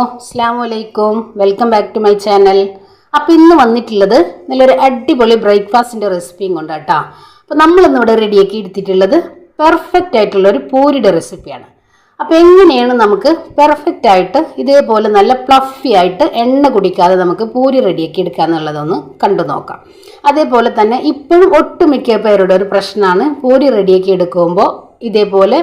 അസ്സലാമു അലൈക്കും. Welcome back to my channel. അപ്പോൾ ഇന്ന് വന്നിട്ടുള്ളത് നല്ലൊരു അടിപൊളി ബ്രേക്ക്ഫാസ്റ്റിൻ്റെ റെസിപ്പിയും കൊണ്ടാട്ടോ. അപ്പോൾ നമ്മളിന്നിവിടെ റെഡിയാക്കി എടുത്തിട്ടുള്ളത് പെർഫെക്റ്റ് ആയിട്ടുള്ള ഒരു പൂരിയുടെ റെസിപ്പിയാണ്. അപ്പോൾ എങ്ങനെയാണ് നമുക്ക് പെർഫെക്റ്റ് ആയിട്ട് ഇതേപോലെ നല്ല പ്ലഫി ആയിട്ട് എണ്ണ കുടിക്കാതെ നമുക്ക് പൂരി റെഡിയാക്കി എടുക്കുക എന്നുള്ളതൊന്ന് കണ്ടു നോക്കാം. അതേപോലെ തന്നെ ഇപ്പോഴും ഒട്ടുമിക്ക പേരുടെ ഒരു പ്രശ്നമാണ് പൂരി റെഡിയാക്കി എടുക്കുമ്പോൾ ഇതേപോലെ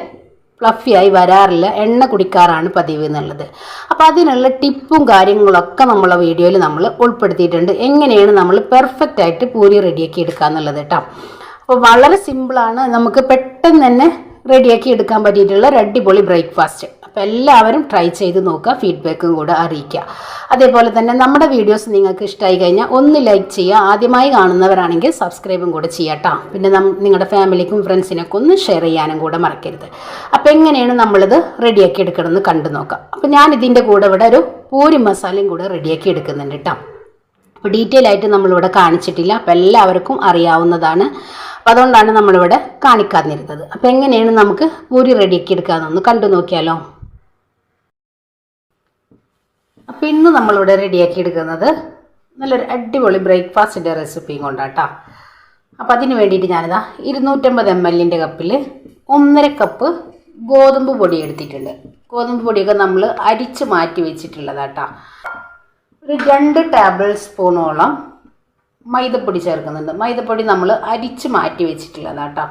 ഫ്ലഫിയായി വരാറില്ല, എണ്ണ കുടിക്കാറാണ് പതിവ് എന്നുള്ളത്. അപ്പോൾ അതിനുള്ള ടിപ്പും കാര്യങ്ങളൊക്കെ നമ്മളെ വീഡിയോയിൽ നമ്മൾ ഉൾപ്പെടുത്തിയിട്ടുണ്ട്. എങ്ങനെയാണ് നമ്മൾ പെർഫെക്റ്റ് ആയിട്ട് പൂരി റെഡിയാക്കി എടുക്കുക എന്നുള്ളത് കേട്ടോ. അപ്പോൾ വളരെ സിമ്പിളാണ്, നമുക്ക് പെട്ടെന്ന് തന്നെ റെഡിയാക്കി എടുക്കാൻ പറ്റിയിട്ടുള്ള ഒരു അടിപൊളി ബ്രേക്ക്ഫാസ്റ്റ്. അപ്പോൾ എല്ലാവരും ട്രൈ ചെയ്ത് നോക്കുക, ഫീഡ്ബാക്കും കൂടെ അറിയിക്കുക. അതേപോലെ തന്നെ നമ്മുടെ വീഡിയോസ് നിങ്ങൾക്ക് ഇഷ്ടമായി കഴിഞ്ഞാൽ ഒന്ന് ലൈക്ക് ചെയ്യുക, ആദ്യമായി കാണുന്നവരാണെങ്കിൽ സബ്സ്ക്രൈബും കൂടെ ചെയ്യാം കേട്ടോ. പിന്നെ നിങ്ങളുടെ ഫാമിലിക്കും ഫ്രണ്ട്സിനൊക്കെ ഒന്ന് ഷെയർ ചെയ്യാനും കൂടെ മറക്കരുത്. അപ്പോൾ എങ്ങനെയാണ് നമ്മളിത് റെഡിയാക്കി എടുക്കണമെന്ന് കണ്ടു നോക്കാം. അപ്പോൾ ഞാൻ ഇതിൻ്റെ കൂടെ ഇവിടെ ഒരു പൂരി മസാലയും കൂടെ റെഡിയാക്കി എടുക്കുന്നുണ്ട് കേട്ടോ. അപ്പോൾ ഡീറ്റെയിൽ ആയിട്ട് നമ്മളിവിടെ കാണിച്ചിട്ടില്ല, അപ്പോൾ എല്ലാവർക്കും അറിയാവുന്നതാണ്. അപ്പോൾ അതുകൊണ്ടാണ് നമ്മളിവിടെ കാണിക്കാതിരുന്നത്. അപ്പോൾ എങ്ങനെയാണ് നമുക്ക് പൂരി റെഡിയാക്കി എടുക്കാമെന്നൊന്ന് കണ്ടു നോക്കിയാലോ. അപ്പോൾ ഇന്ന് നമ്മളിവിടെ റെഡിയാക്കി എടുക്കുന്നത് നല്ലൊരു അടിപൊളി ബ്രേക്ക്ഫാസ്റ്റിൻ്റെ റെസിപ്പിയും കൊണ്ടാട്ടോ. അപ്പോൾ അതിന് വേണ്ടിയിട്ട് ഞാനിതാ 250 ml കപ്പിൽ 1.5 കപ്പ് ഗോതമ്പ് പൊടി എടുത്തിട്ടുണ്ട്. ഗോതമ്പ് പൊടിയൊക്കെ നമ്മൾ അരിച്ച് മാറ്റി വെച്ചിട്ടുള്ളതാട്ടോ. ഒരു 2 ടേബിൾ സ്പൂണോളം മൈദപ്പൊടി ചേർക്കുന്നുണ്ട്. മൈദപ്പൊടി നമ്മൾ അരിച്ച് മാറ്റി വെച്ചിട്ടുള്ളതാട്ടോ.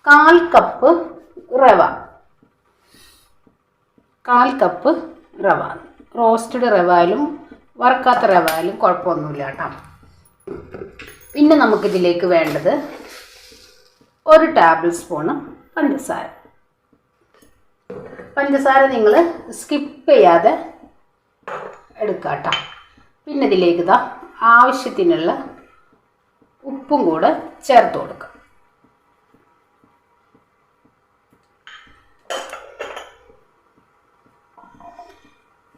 1/4 കപ്പ് റവ, 1/4 കപ്പ് റവ. റോസ്റ്റഡ് റവ ആയാലും വറുക്കാത്ത റവ ആയാലും കുഴപ്പമൊന്നുമില്ല കേട്ടോ. പിന്നെ നമുക്കിതിലേക്ക് വേണ്ടത് 1 ടേബിൾ സ്പൂണ് പഞ്ചസാര. പഞ്ചസാര നിങ്ങൾ സ്കിപ്പ് ചെയ്യാതെ എടുക്കുക കേട്ടോ. പിന്നെ ഇതിലേക്ക് ഇതാ ആവശ്യത്തിനുള്ള ഉപ്പും കൂടെ ചേർത്ത് കൊടുക്കുക.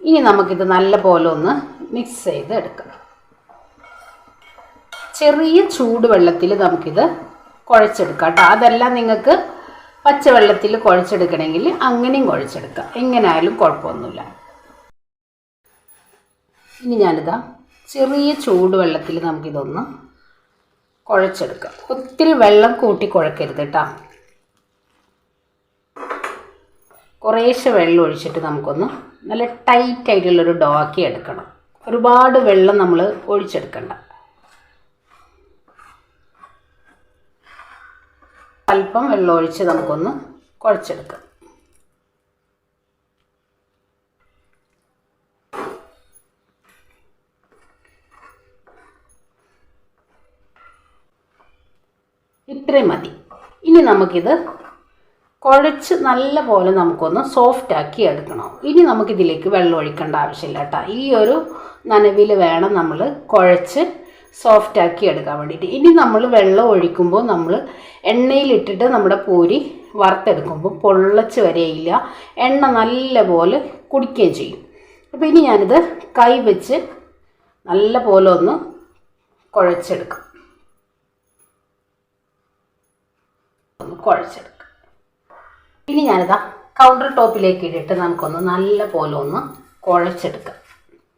ഇനി നമുക്കിത് നല്ല പോലെ ഒന്ന് മിക്സ് ചെയ്ത് എടുക്കാം. ചെറിയ ചൂടുവെള്ളത്തിൽ നമുക്കിത് കുഴച്ചെടുക്കാം കേട്ടോ. അതല്ല നിങ്ങൾക്ക് പച്ചവെള്ളത്തിൽ കുഴച്ചെടുക്കണമെങ്കിൽ അങ്ങനെയും കുഴച്ചെടുക്കാം, എങ്ങനെയായാലും കുഴപ്പമൊന്നുമില്ല. ഇനി ഞാനിതാ ചെറിയ ചൂടുവെള്ളത്തിൽ നമുക്കിതൊന്ന് കുഴച്ചെടുക്കാം. ഒത്തിരി വെള്ളം കൂട്ടി കുഴക്കരുത് കേട്ടോ. കുറേശ്ശെ വെള്ളം ഒഴിച്ചിട്ട് നമുക്കൊന്ന് നല്ല ടൈറ്റായിട്ടുള്ളൊരു ഡോ ആക്കി എടുക്കണം. ഒരുപാട് വെള്ളം നമ്മൾ ഒഴിച്ചെടുക്കണ്ട. അല്പം വെള്ളം ഒഴിച്ച് നമുക്കൊന്ന് കുഴച്ചെടുക്കാം. ഇത്രയും മതി. ഇനി നമുക്കിത് കുഴച്ച് നല്ല പോലെ നമുക്കൊന്ന് സോഫ്റ്റാക്കി എടുക്കണം. ഇനി നമുക്കിതിലേക്ക് വെള്ളം ഒഴിക്കേണ്ട ആവശ്യമില്ല കേട്ടോ. ഈ ഒരു നനവിൽ വേണം നമ്മൾ കുഴച്ച് സോഫ്റ്റാക്കി എടുക്കാൻ വേണ്ടിയിട്ട്. ഇനി നമ്മൾ വെള്ളം ഒഴിക്കുമ്പോൾ നമ്മൾ എണ്ണയിലിട്ടിട്ട് നമ്മുടെ പൂരി വറുത്തെടുക്കുമ്പോൾ പൊള്ളച്ച് വരെയില്ല, എണ്ണ നല്ല പോലെ കുടിക്കുകയും ചെയ്യും. അപ്പോൾ ഇനി ഞാനിത് കൈ വെച്ച് നല്ല പോലെ ഒന്ന് കുഴച്ചെടുക്കാം. ഒന്ന് കുഴച്ചെടുക്കാം. ഇനി ഞാനിതാ കൗണ്ടർ ടോപ്പിലേക്ക് ഇട്ടിട്ട് നമുക്കൊന്ന് നല്ല പോലെ ഒന്ന് കുഴച്ചെടുക്കാം.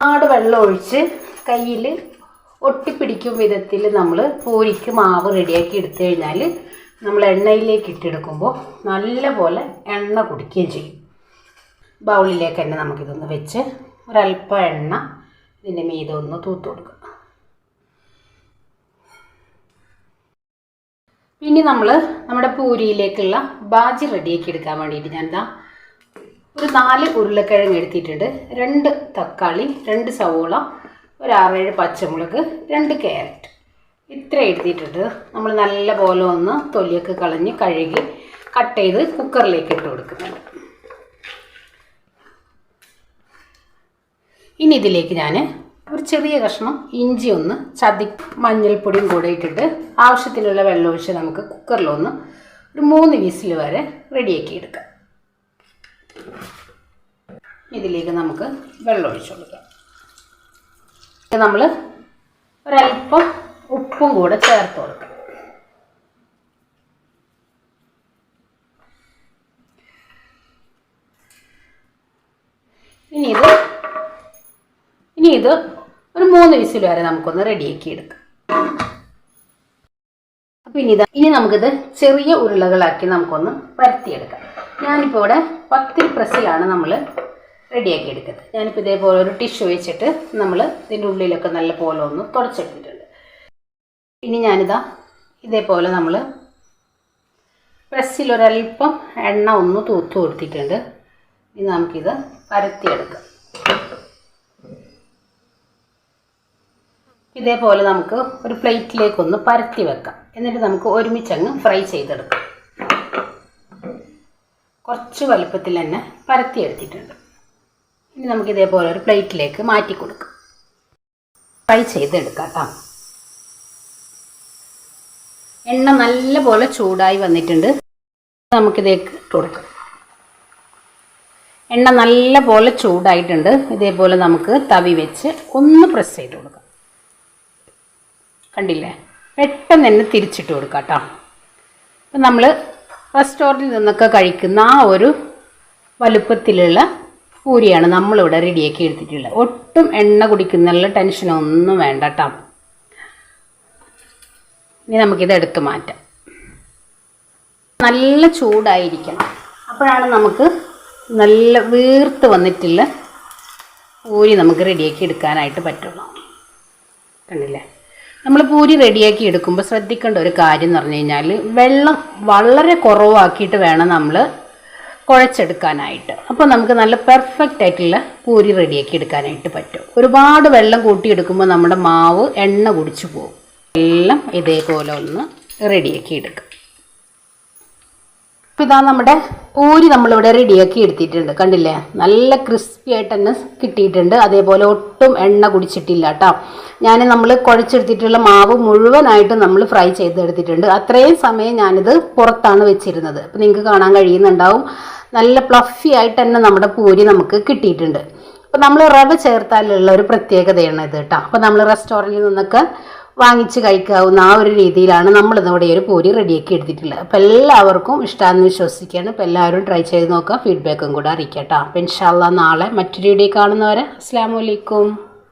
ആട് വെള്ളം ഒഴിച്ച് കയ്യിൽ ഒട്ടിപ്പിടിക്കും വിധത്തിൽ നമ്മൾ പൂരിക്ക് മാവ് റെഡിയാക്കി എടുത്തു കഴിഞ്ഞാൽ നമ്മൾ എണ്ണയിലേക്ക് ഇട്ടെടുക്കുമ്പോൾ നല്ല പോലെ എണ്ണ കുടിക്കുകയും ചെയ്യും. ബൗളിലേക്ക് തന്നെ നമുക്കിതൊന്ന് വെച്ച് ഒരല്പം എണ്ണ ഇതിൻ്റെ മീതെ ഒന്ന് തൂത്ത് കൊടുക്കുക. ഇനി നമ്മൾ നമ്മുടെ പൂരിയിലേക്കുള്ള ബാജി റെഡിയാക്കി എടുക്കാൻ വേണ്ടിയിട്ട് ഞാനിതാ ഒരു 4 ഉരുളക്കിഴങ്ങ് എടുത്തിട്ടുണ്ട്, 2 തക്കാളി, 2 സവോള, ഒരു 6-7 പച്ചമുളക്, 2 ക്യാരറ്റ്, ഇത്ര എടുത്തിട്ടുണ്ട്. നമ്മൾ നല്ല പോലെ ഒന്ന് തൊലിയൊക്കെ കളഞ്ഞ് കഴുകി കട്ട് ചെയ്ത് കുക്കറിലേക്ക് ഇട്ട് കൊടുക്കുന്നുണ്ട്. ഇനി ഇതിലേക്ക് ഞാൻ ഒരു ചെറിയ കഷ്ണം ഇഞ്ചി ഒന്ന് മഞ്ഞൾപ്പൊടിയും കൂടെ ഇട്ടിട്ട് ആവശ്യത്തിനുള്ള വെള്ളം ഒഴിച്ച് നമുക്ക് കുക്കറിലൊന്ന് ഒരു 3 വിസിൽ വരെ റെഡിയാക്കി എടുക്കാം. ഇതിലേക്ക് നമുക്ക് വെള്ളം ഒഴിച്ചു കൊടുക്കാം. നമ്മൾ ഒരല്പം ഉപ്പും കൂടെ ചേർത്ത് കൊടുക്കാം. ഇനി ഇത് ഒരു 3 വിസിൽ വരെ നമുക്കൊന്ന് റെഡിയാക്കി എടുക്കാം. അപ്പോൾ ഇനി നമുക്കിത് ചെറിയ ഉരുളകളാക്കി നമുക്കൊന്ന് പരത്തിയെടുക്കാം. ഞാനിപ്പോൾ ഇവിടെ 10 പ്രസ്സിലാണ് നമ്മൾ റെഡിയാക്കി എടുക്കുന്നത്. ഞാനിപ്പോൾ ഇതേപോലെ ഒരു ടിഷ്യൂ വെച്ചിട്ട് നമ്മൾ ഇതിൻ്റെ ഉള്ളിലൊക്കെ നല്ല പോലെ ഒന്ന് തുടച്ചെടുത്തിട്ടുണ്ട്. ഇനി ഇതേപോലെ നമ്മൾ പ്രസ്സിൽ ഒരല്പം എണ്ണ ഒന്ന് തൂത്ത് കൊടുത്തിട്ടുണ്ട്. ഇനി നമുക്കിത് പരത്തിയെടുക്കാം. ഇതേപോലെ നമുക്ക് ഒരു പ്ലേറ്റിലേക്കൊന്ന് പരത്തി വെക്കാം. എന്നിട്ട് നമുക്ക് ഒരുമിച്ചങ്ങ് ഫ്രൈ ചെയ്തെടുക്കാം. കുറച്ച് വലുപ്പത്തിൽ തന്നെ പരത്തിയെടുത്തിട്ടുണ്ട്. ഇനി നമുക്ക് ഇതേപോലെ ഒരു പ്ലേറ്റിലേക്ക് മാറ്റി കൊടുക്കാം. ഫ്രൈ ചെയ്തെടുക്കാം കേട്ടോ. എണ്ണ നല്ലപോലെ ചൂടായി വന്നിട്ടുണ്ട്. നമുക്കിതേക്ക് ഇട്ട് കൊടുക്കാം. എണ്ണ നല്ലപോലെ ചൂടായിട്ടുണ്ട്. ഇതേപോലെ നമുക്ക് തവി വെച്ച് ഒന്ന് പ്രസ് ചെയ്ത് കൊടുക്കാം. കണ്ടില്ലേ, പെട്ടെന്ന് തന്നെ തിരിച്ചിട്ട് കൊടുക്കാം കേട്ടോ. അപ്പം നമ്മൾ റെസ്റ്റോറൻറ്റിൽ നിന്നൊക്കെ കഴിക്കുന്ന ആ ഒരു വലുപ്പത്തിലുള്ള പൂരിയാണ് നമ്മളിവിടെ റെഡിയാക്കി എടുത്തിട്ടുള്ളത്. ഒട്ടും എണ്ണ കുടിക്കുന്നുള്ള ടെൻഷനൊന്നും വേണ്ട കേട്ടോ. ഇനി നമുക്കിത് എടുത്ത് മാറ്റാം. നല്ല ചൂടായിരിക്കണം, അപ്പോഴാണ് നമുക്ക് നല്ല വീർത്ത് വന്നിട്ടുള്ള പൂരി നമുക്ക് റെഡിയാക്കി എടുക്കാനായിട്ട് പറ്റുള്ളൂ. കണ്ടില്ലേ, നമ്മൾ പൂരി റെഡിയാക്കി എടുക്കുമ്പോൾ ശ്രദ്ധിക്കേണ്ട ഒരു കാര്യം എന്ന് പറഞ്ഞു കഴിഞ്ഞാൽ വെള്ളം വളരെ കുറവാക്കിയിട്ട് വേണം നമ്മൾ കുഴച്ചെടുക്കാനായിട്ട്. അപ്പോൾ നമുക്ക് നല്ല പെർഫെക്റ്റ് ആയിട്ടുള്ള പൂരി റെഡിയാക്കി എടുക്കാനായിട്ട് പറ്റും. ഒരുപാട് വെള്ളം കൂട്ടിയെടുക്കുമ്പോൾ നമ്മുടെ മാവ് എണ്ണ കുടിച്ചു പോകും. എല്ലാം ഇതേപോലെ ഒന്ന് റെഡിയാക്കി എടുക്കാം. അപ്പോൾ ഇതാ നമ്മുടെ പൂരി നമ്മളിവിടെ റെഡിയാക്കി എടുത്തിട്ടുണ്ട്. കണ്ടില്ലേ, നല്ല ക്രിസ്പി ആയിട്ട് തന്നെ കിട്ടിയിട്ടുണ്ട്. അതേപോലെ ഒട്ടും എണ്ണ കുടിച്ചിട്ടില്ല കേട്ടോ. നമ്മൾ കുഴച്ചെടുത്തിട്ടുള്ള മാവ് മുഴുവനായിട്ട് നമ്മൾ ഫ്രൈ ചെയ്തെടുത്തിട്ടുണ്ട്. അത്രയും സമയം ഞാനിത് പുറത്താണ് വെച്ചിരുന്നത്. അപ്പോൾ നിങ്ങൾക്ക് കാണാൻ കഴിയുന്നുണ്ടാവും, നല്ല പ്ലഫി ആയിട്ട് തന്നെ നമ്മുടെ പൂരി നമുക്ക് കിട്ടിയിട്ടുണ്ട്. അപ്പോൾ നമ്മൾ റവ ചേർത്താലുള്ള ഒരു പ്രത്യേകതയാണ് ഇത് കേട്ടോ. അപ്പോൾ നമ്മൾ റെസ്റ്റോറൻറ്റിൽ നിന്നൊക്കെ വാങ്ങിച്ച് കഴിക്കാവുന്ന ആ ഒരു രീതിയിലാണ് നമ്മളിന്നിവിടെ ഒരു പൂരി റെഡിയാക്കി എടുത്തിട്ടുള്ളത്. അപ്പോൾ എല്ലാവർക്കും ഇഷ്ടമാണെന്ന് വിശ്വസിക്കുകയാണ്. അപ്പോൾ എല്ലാവരും ട്രൈ ചെയ്ത് നോക്കുക, ഫീഡ്ബാക്കും കൂടെ അറിയിക്കാം കേട്ടോ. അപ്പോൾ ഇൻഷാ അല്ലാഹ് നാളെ മറ്റൊരു വീഡിയോ കാണുന്നവരെ അസ്സലാമു അലൈക്കും.